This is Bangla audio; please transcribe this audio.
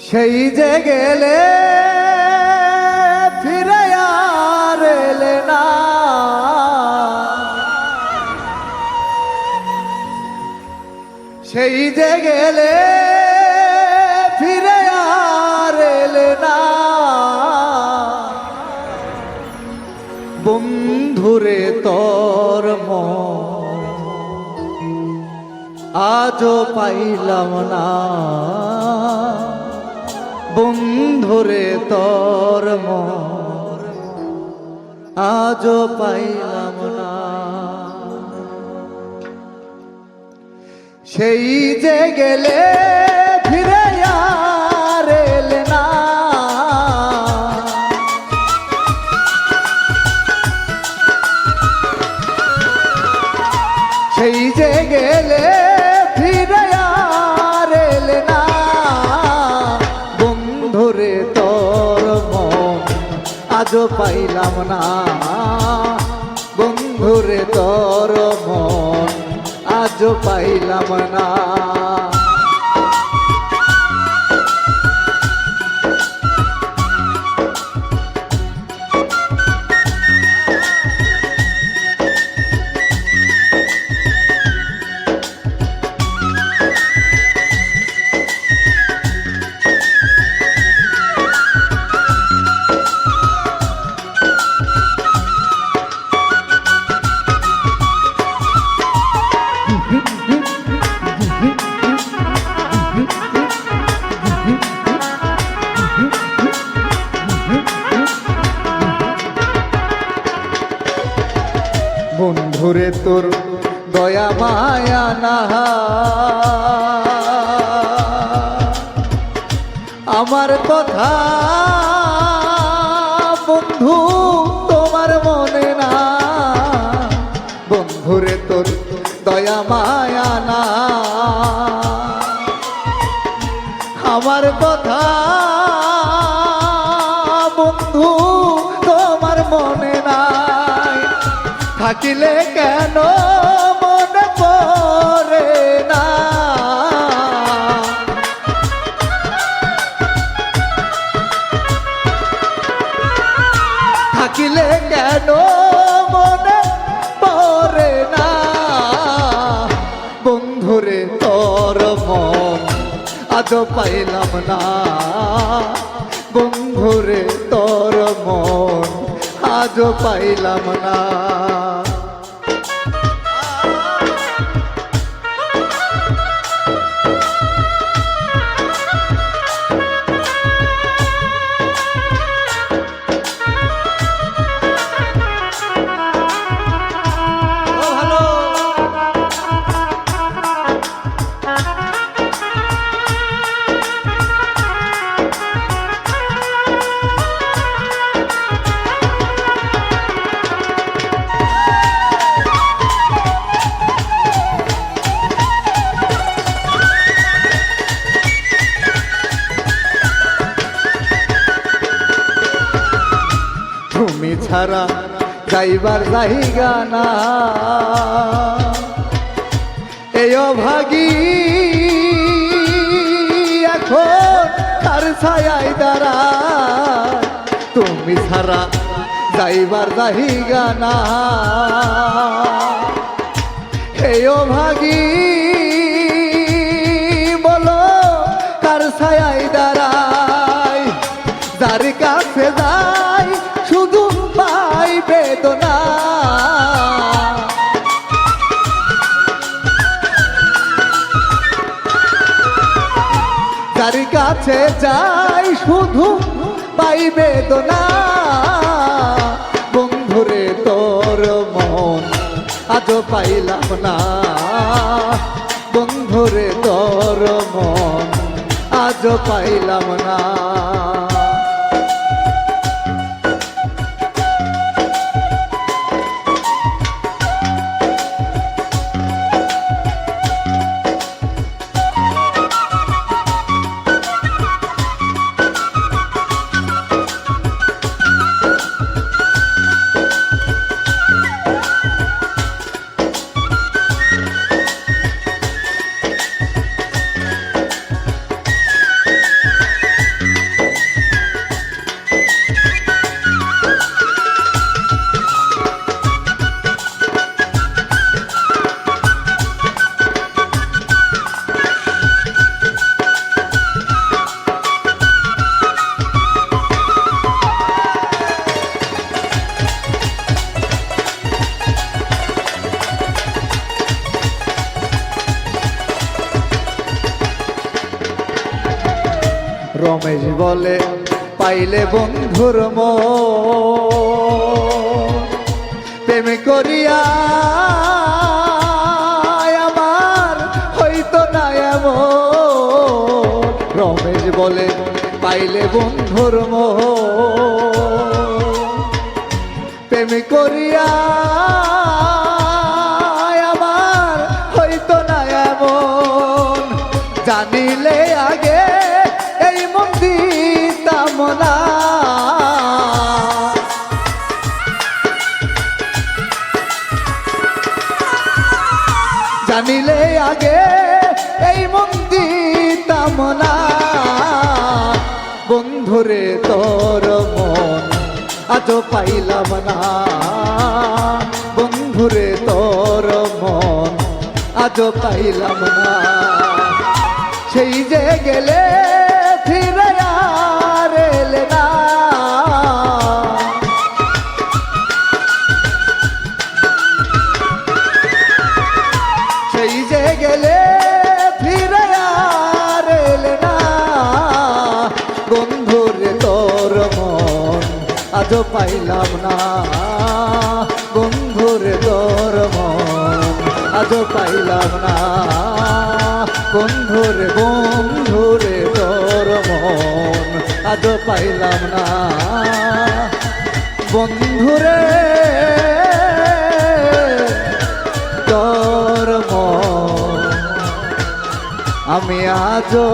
সেই যে গেলে ফিরে আর এলে না, সেই যে গেলে ফিরে আর এলে না। বন্ধুরে তোর মন আজও পাইলাম না, বন্ধুরে তোর মন আজও পাইলাম না। সেই যে গেলে ফিরে আর এলে না, সেই যে গেলে ফিরে আর এলে না। বন্ধুরে তোর মন আজও পাইলাম না, বন্ধুরে তোর মন আজও পাইলাম না। বন্ধুরে তোর দয়া মায়া না, আমার কথা বন্ধু তোমার মনে না। বন্ধুরে তোর দয়া মায়া না, আমার কথা বন্ধু তোমার মনে নাই। থাকিলে কেন মনে পড়ে না, থাকিলে কেন মনে পড়ে না। বন্ধুরে তোর মন আজও পাইলাম না, বন্ধুরে তোর মন আজও পাইলাম না। তুমি ছাড়া যাইবার জায়গা না, এই অভাগী এখন কার ছায়ায় দাঁড়ায়। তুমি ছাড়া যাইবার জায়গা না, এই অভাগী বলো কার ছায়ায় দাঁড়ায়। যার কাছে যাই শুধু পাই বেদনা, যার কাছে যাই শুধু পাই বেদনা। বন্ধুরে তোর মন আজও পাইলাম না, বন্ধুরে তোর মন আজও পাইলাম না। রমেশ বলে পাইলে বন্ধুর মন প্রেম করিয়া আমার হইতো না এমন রমেশ বলে পাইলে বন্ধুর মন প্রেম করিয়া আমার হইতো না এমন জানিলে আগে এই মন দিতাম না জানিলে আগে এই মন দিতাম না বন্ধুরে তোর মন আজও পাইলাম না বন্ধুরে তোর মন আজও পাইলাম না সেই যে গেলে ফিরে আর এলে না সেই যে গেলে ফিরে আর এলে না বন্ধুরে তোর মন আজও পাইলাম না বন্ধুরে তোর মন আজও পাইলাম না বন্ধুরে তোর মন আজও পাইলাম না বন্ধুরে তোর মন আমি আজও